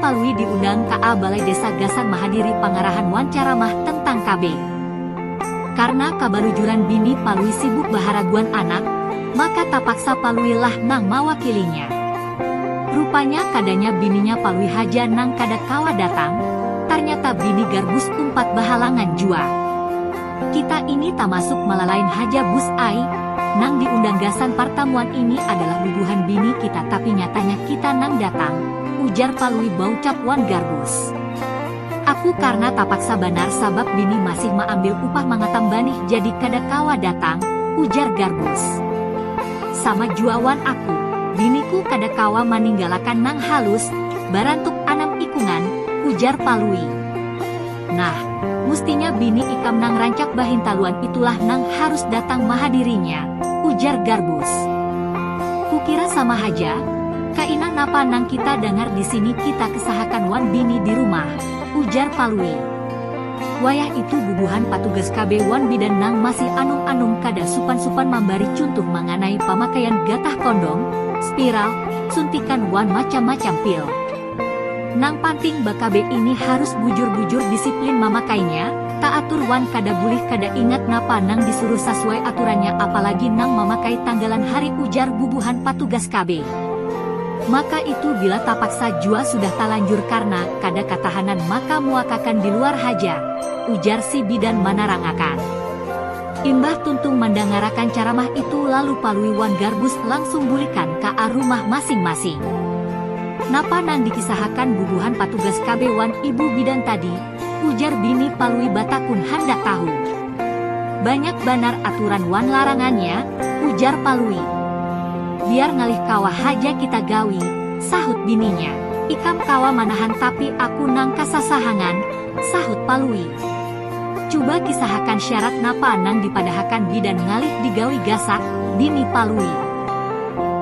Palui diundang ka Balai Desa Gasan mahadiri pangarahan wancaramah tentang KB. Karena kabalujuran bini Palui sibuk baharaguan anak, maka tapaksa Palui lah nang mawakilinya. Rupanya kadanya bininya Palui haja nang kada kawa datang, ternyata bini Garbus umpat bahalangan jua. Kita ini tamasuk malalain haja bus ai, nang diundang gasan pertemuan ini adalah bubuhan bini kita tapi nyatanya kita nang datang, ujar Palui baucap wan Garbus. Aku karena tapaksa banar sabab bini masih maambil upah mangatam banih jadi kada kawa datang, ujar Garbus. Sama juawan aku, biniku kada kawa maninggalakan nang halus, barantuk anam ikungan, ujar Palui. Nah, mustinya bini ikam nang rancak bahintaluan itulah nang harus datang mahadirinya, ujar Garbus. Kukira sama haja, kaina napa nang kita dengar di sini kita kesahakan wan bini di rumah, ujar Palui. Wayah itu bubuhan patugas KB wan bidan nang masih anung-anung kada supan-supan membari contoh mengenai pemakaian gatah kondom, spiral, suntikan wan macam-macam pil. Nang panting bakabe ini harus bujur-bujur disiplin memakainya, tak atur wan kada boleh kada ingat napa nang disuruh sesuai aturannya apalagi nang memakai tanggalan hari ujar bubuhan patugas KB. Maka itu bila tapaksa jua sudah talanjur karena kada katahanan maka muakakan di luar haja, ujar si bidan manarangakan. Imbah tuntung mendangarakan caramah itu lalu Palui wan Garbus langsung bulikan ke rumah masing-masing. Napa nang dikisahakan bubuhan patugas KB wan ibu bidan tadi, ujar bini Palui batakun hendak tahu. Banyak banar aturan wan larangannya, ujar Palui. Biar ngalih kawa haja kita gawi, sahut bininya. Ikam kawa manahan tapi aku nang kasasahangan, sahut Palui. Coba kisahakan syarat napa nang dipadahakan bidan ngalih digawi gasak, bini Palui.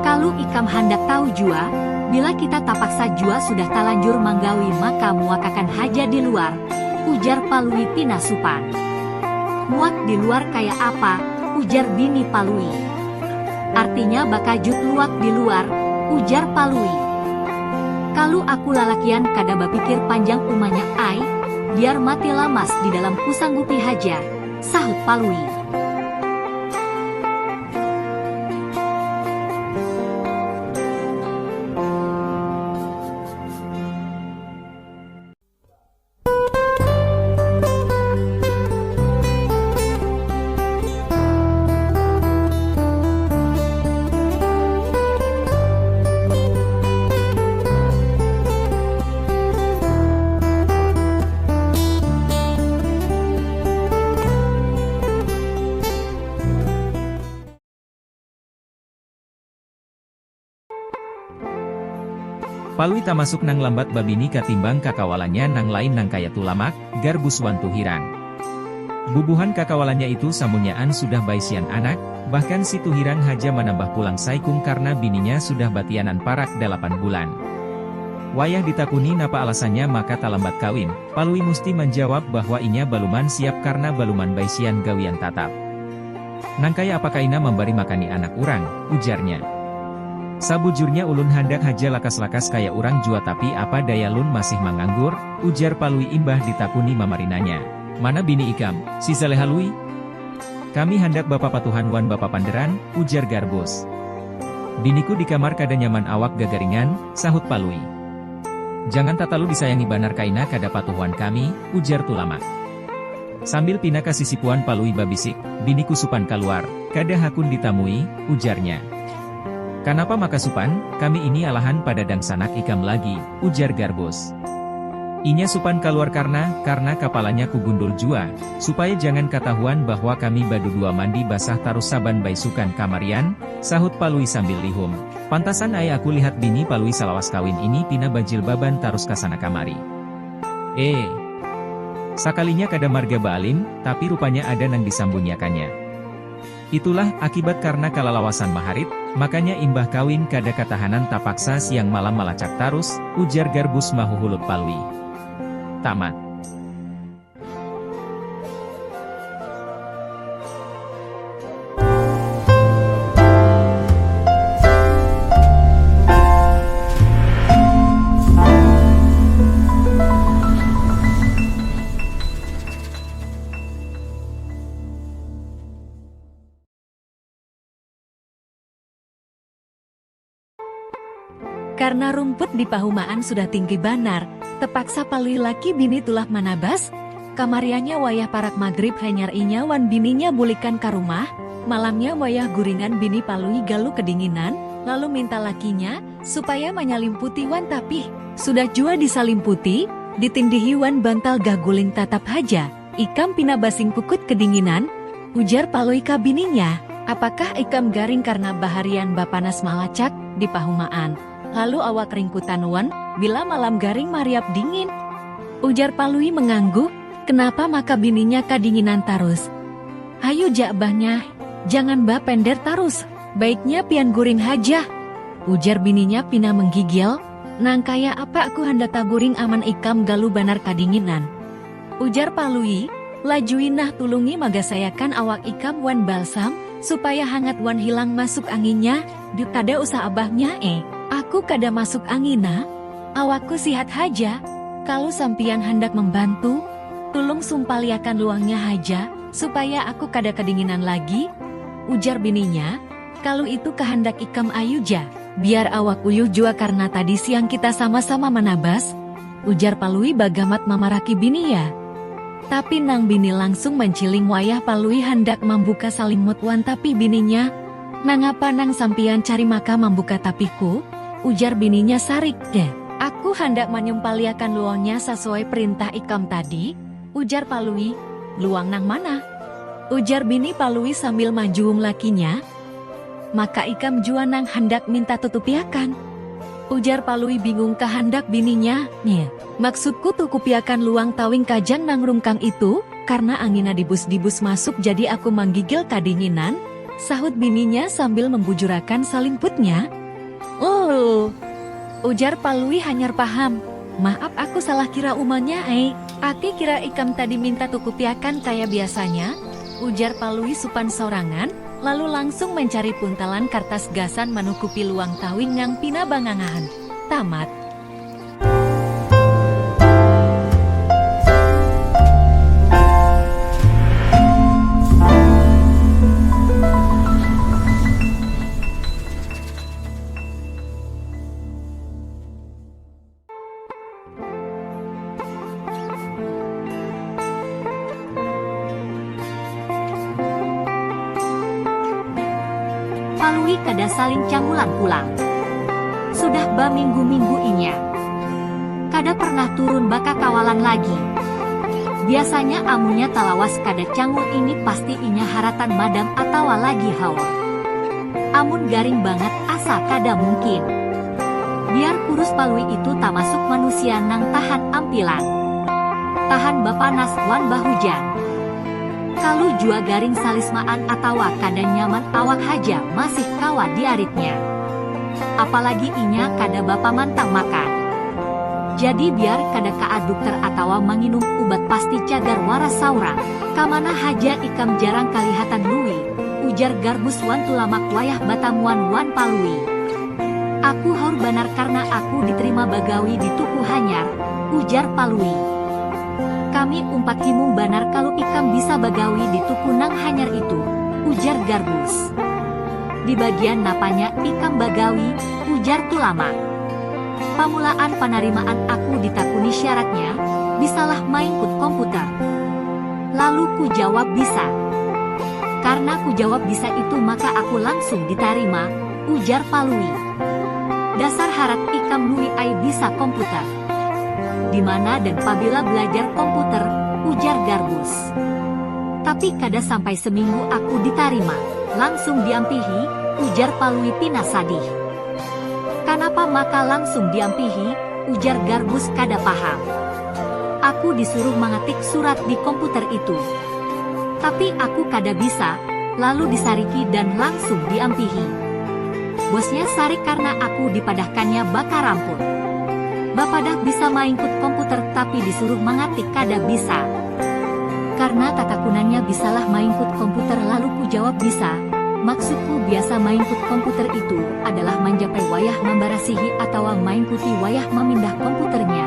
Kalau ikam hendak tahu jua, bila kita tapaksa jua sudah talanjur manggawi maka muakakan haja di luar, ujar Palui pina supan. Muak di luar kayak apa, ujar bini Palui. Artinya bakajut luak di luar, ujar Palui. Kalau aku lalakian kada bapikir panjang umanya ai, biar mati lamas di dalam kusanggupi haja, sahut Palui. Palui tamasuk nang lambat babini katimbang kakawalannya nang lain nang kaya tulamak, Garbus wan Tuhiran. Bubuhan kakawalannya itu samunyaan sudah baisian anak, bahkan si Tuhiran haja menambah pulang saikung karena bininya sudah batianan parak 8 bulan. Wayah ditakuni napa alasannya maka tak lambat kawin, Palui musti menjawab bahwa inya baluman siap karena baluman baisian gawian tatap. Nang kaya apakah ina memberi makani anak urang, ujarnya. Sabujurnya ulun hendak haja lakas-lakas kaya urang jua tapi apa daya lun masih manganggur, ujar Palui imbah ditakuni mamarinanya. Mana bini ikam, si Zaleha lui? Kami hendak bapa patuhan wan bapa panderan, ujar Garbus. Biniku di kamar kada nyaman awak gagaringan, sahut Palui. Jangan tatalu disayangi banar kaina kada patuhan kami, ujar Tulamak. Sambil pina kasih sipuan Palui babisik, biniku supan keluar, kada hakun ditamui, ujarnya. Kenapa maka supan, kami ini alahan pada dangsanak ikam lagi, ujar Garbus. Inya supan keluar karena kepalanya kugundul jua, supaya jangan ketahuan bahwa kami badu dua mandi basah tarus saban baisukan kamarian, sahut Palui sambil lihum. Pantasan ay aku lihat bini Palui salawas kawin ini pina bajil baban tarus kasana kamari. Sakalinya kada marga baalim, tapi rupanya ada nang disambunyakannya. Itulah akibat karena kalalawasan maharit, makanya imbah kawin kada katahanan tapaksa siang malam malacak tarus, ujar Garbus mahuhulut Palui. Tamat. Karena rumput di pahumaan sudah tinggi banar, terpaksa palui laki bini tulah manabas. Kamarianya wayah parak maghrib hanyar inya wan bininya bulikan ka rumah. Malamnya wayah guringan bini palui galu kedinginan, lalu minta lakinya supaya menyalimputi wan tapih. Sudah jua disalimputi, ditindihi wan bantal gaguling tatap haja. Ikam pina basing pukut kedinginan, ujar palui ka bininya. Apakah ikam garing karena baharian bapanas malacak di pahumaan? Lalu awak ringkutan wan, bila malam garing mariap dingin. Ujar palui mengangguk, kenapa maka bininya kadinginan tarus? Hayu jakbahnya, jangan bah pender tarus, baiknya pian guring haja. Ujar bininya pina menggigil, nang kaya apa aku hendak guring aman ikam galu banar kadinginan. Ujar palui, lajuin nah tulungi magasayakan awak ikam wan balsam, supaya hangat wan hilang masuk anginnya, kada usah abahnya aku kada masuk angina, awakku sihat haja, kalau sampian hendak membantu, tulung sumpaliakan luangnya haja, supaya aku kada kedinginan lagi. Ujar bininya, kalau itu kehendak ikam ayuja, biar awak uyuh jua karena tadi siang kita sama-sama menabas. Ujar palui bagamat memaraki bini ya. Tapi nang bini langsung menciling wayah palui hendak membuka salimut wan tapi bininya, nang apa nang sampian cari maka membuka tapiku? Ujar bininya sarik deh. Aku hendak menyumpaliakan luangnya sesuai perintah ikam tadi. Ujar palui, luang nang mana? Ujar bini palui sambil maju lakinya. Maka ikam jua nang hendak minta tutupiakan. Ujar palui bingung kehendak bininya, maksudku tukupiakan luang tawing kajang nang rungkang itu, karena angina dibus-dibus masuk jadi aku menggigil kadinginan, sahut bininya sambil membujurakan salimputnya. Oh, ujar palui hanyar paham, maaf aku salah kira umanya aki kira ikam tadi minta tukupiakan kayak biasanya. Ujar palui supan sorangan, lalu langsung mencari puntalan kertas gasan menukupi luang tawing ngang pina bangangahan. Tamat. Palui kada saling canggulan pulang. Sudah minggu-minggu inya. Kada pernah turun baka kawalan lagi. Biasanya amunya talawas kada canggul ini pasti inya haratan madam atau lagi hawa. Amun garing banget asa kada mungkin. Biar kurus palui itu tak masuk manusia nang tahan ampilan. Tahan bapanas wan bahujan. Kalau jua garing salismaan atau kada nyaman awak haja masih kawa diaritnya. Apalagi inya kada bapa mantang makan. Jadi biar kada ka dokter atau menginum ubat pasti cagar waras saurang. Kamana haja ikam jarang kalihatan lui. Ujar garbus wan tulamak wayah batamuan wan palui. Aku haur banar karena aku diterima bagawi di tuku hanyar. Ujar palui. Kami umpat himung banar kalau ikam bisa bagawi di tuku nang hanyar itu, ujar garbus. Di bagian napanya ikam bagawi, ujar tulamak. Pamulaan penerimaan aku ditakuni syaratnya, bisalah main kut komputer. Lalu ku jawab bisa. Karena ku jawab bisa itu maka aku langsung diterima, ujar palui. Dasar harat ikam lui ai bisa komputer. Di mana dan pabila belajar komputer, ujar garbus. Tapi kada sampai seminggu aku diterima, langsung diampihi, ujar palui pina sadih. Kenapa maka langsung diampihi, ujar garbus kada paham. Aku disuruh mengetik surat di komputer itu. Tapi aku kada bisa, lalu disariki dan langsung diampihi. Bosnya sarik karena aku dipadahkannya bakar ramput. Bapadah bisa main kut komputer tapi disuruh mengetik kada bisa. Karena tatakunannya bisalah main kut komputer lalu ku jawab bisa. Maksudku biasa main kut komputer itu adalah menjapai wayah membarasihi atau main kuti wayah memindah komputernya.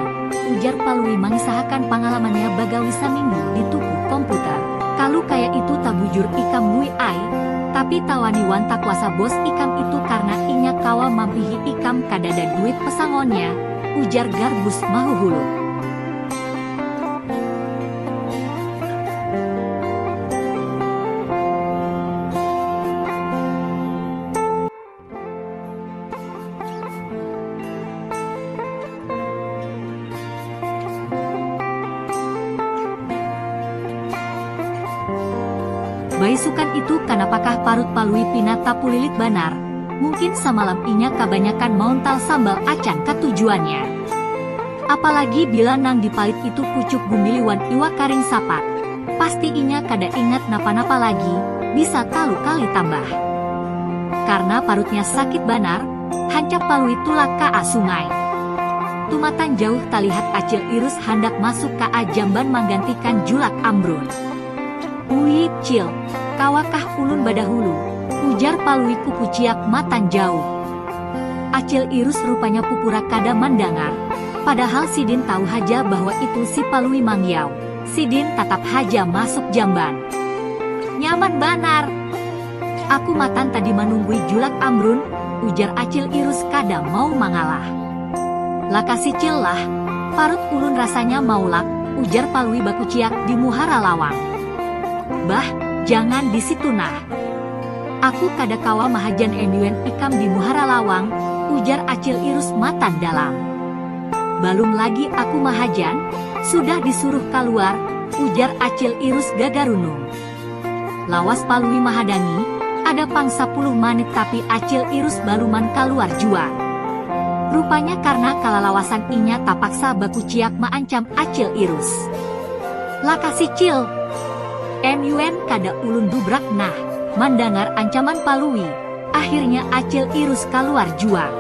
Ujar palui mengisahkan pengalamannya bagawi seminggu di tuku komputer. Kalau kayak itu tak bujur ikam lui ai, Tapi tawani wanta kuasa bos ikam itu karena inya kawa mampihi ikam kadada duit pesangonnya, ujar Garbus mahuhulu. Baisukan itu kanapakah parut palui pinata pulilit banar, mungkin samalam inya kebanyakan mauntal sambal acan ketujuannya. Apalagi bila nang dipalit itu pucuk gumbiliwan iwa karing sapat, pasti inya kada ingat napa-napa lagi, bisa talu kali tambah. Karena parutnya sakit banar, hancap palui tulak ka sungai. Tumatan jauh talihat acil irus hendak masuk ka jamban menggantikan julak ambrun. Ui, Cil, kawakah ulun badahulu, ujar palui kupuciak matan jauh. Acil irus rupanya pupura kada mendengar, padahal Sidin tahu haja bahwa itu si palui mangyau. Sidin tetap haja masuk jamban. Nyaman banar. Aku matan tadi menunggui julak ambrun, ujar acil irus kada mau mengalah. Lakasi Cil lah, parut ulun rasanya maulak, ujar palui bakuciak di muhara lawang. Bah, jangan di situ nah. Aku kada kawa mahajan endiwen ikam di muhara lawang, ujar acil irus matan dalam. Balum lagi aku mahajan, sudah disuruh keluar, ujar acil irus gagarunung. Lawas palui mahadangi, ada pangsa 10 menit tapi acil irus baluman keluar jua. Rupanya karena kalalawasan inya tapaksa bakuciak maancam acil irus. Lakasi Cil. MUN kada ulun dubrak nah, mendengar ancaman palui, akhirnya acil irus keluar jua.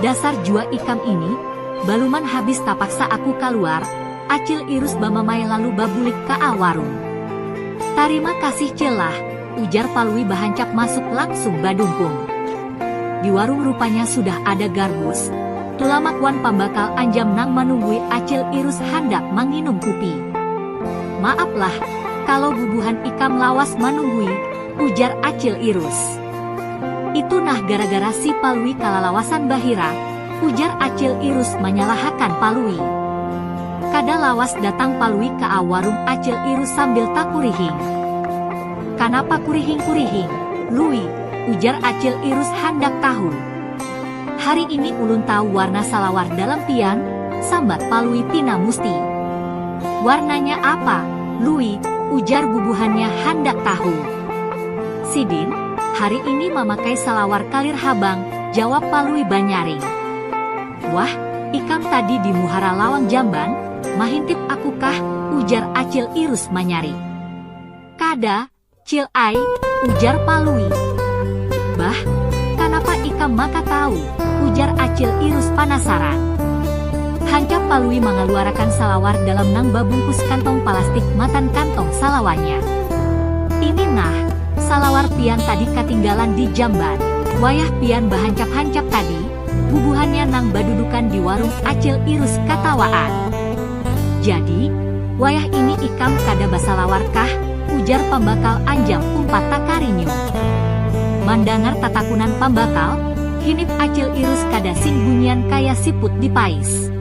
Dasar jua ikam ini, baluman habis tapaksa aku keluar, acil irus bamamai lalu babulik ka warung. Tarima kasih Cil lah, ujar palui bahancap masuk langsung badungkung. Di warung rupanya sudah ada Garbus, tulamak wan pambakal anjam nang menunggui acil irus hendak menginum kopi. Maaflah, kalau bubuhan ikam lawas menunggui, ujar acil irus. Itu nah gara-gara si palui kalalawasan bahira, ujar acil irus menyalahkan palui. Kada lawas datang palui ke warung acil irus sambil tak kurihing. Kanapa kurihing-kurihing, lui, ujar acil irus hendak tahu. Hari ini ulun tahu warna salawar dalam pian, sambat palui tina musti. Warnanya apa, lui? Ujar bubuhannya hendak tahu. Sidin, hari ini memakai salawar kalir habang, jawab palui banyaring. Wah, ikam tadi di muhara lawang jamban, mahintip aku kah, ujar acil irus manyari. Kada, Cil ai, ujar palui. Bah, kenapa ikam maka tahu, ujar acil irus penasaran. Hancap palui mengeluarkan salawar dalam nang babungkus kantong plastik matan kantong salawarnya. Ini nah, salawar pian tadi ketinggalan di jamban. Wayah pian bahancap-hancap tadi, bubuhannya nang badudukan di warung acil irus katawaan. Jadi, wayah ini ikam kada basalawar kah, ujar pambakal anjam umpat takarinyu. Mendengar tatakunan pambakal, hinip acil irus kada sing bunyian kaya siput di pais.